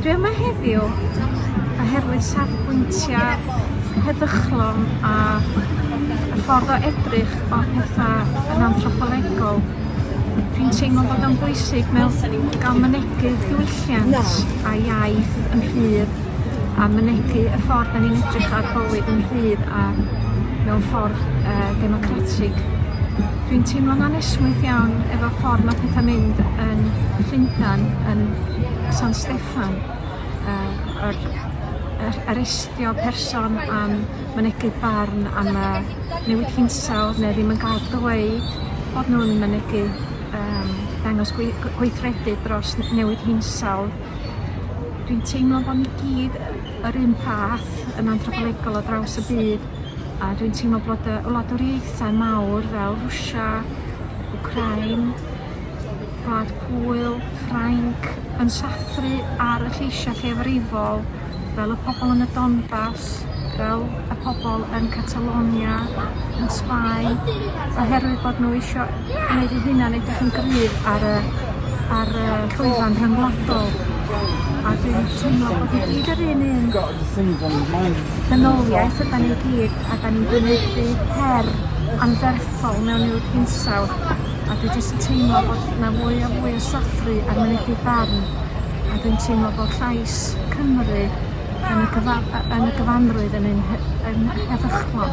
Dwi yma heddiw oherwydd safbwyntiau heddychlon a y ffordd o edrych o pethau yn anthropolegol. Dwi'n teimlo bod o'n bwysig mewn gael mynegydd diwylliant a iaith yn rhydd a mynegu y ffordd da ni'n edrych ar bywyd yn rhydd a mewn ffordd democratig. Dwi'n teimlo'n anesmwyth iawn efo ffordd mae pethau mynd yn Llundain, yn San Steffan, arestio person am mynegu barn am newid hinsawdd neu ddim yn cael dweud bod nhw'n mynegu dangos gweithredu dros newid hinsawdd. Dwi'n teimlo bod ni gyd yr un fath yn anthropolegol o draws y byd a dwi'n teimlo bod y wladwriaethau mawr fel Rwsia, Wcrain, Gwlad Pwyl, Ffrainc yn sathru ar y lleisiau llefrifol fel y pobl yn y Donbass, fel y pobl yn Catalonia, yn Sbaen, oherwydd bod nhw eisiau gwneud eu hunain edrych yn gryf ar y llwyfan rhyngwladol. A dwi'n teimlo bod ni gyd yr un ddynoliaeth ydyn ni gyd a da ni'n gwynebu her anferthol mewn newid hinsawdd. A dwi'n jyst yn teimlo bod yna fwy a fwy o sathru ar mynegu barn a dwi'n teimlo bod llais Cymru yn y gyfanrwydd yn heddychlon.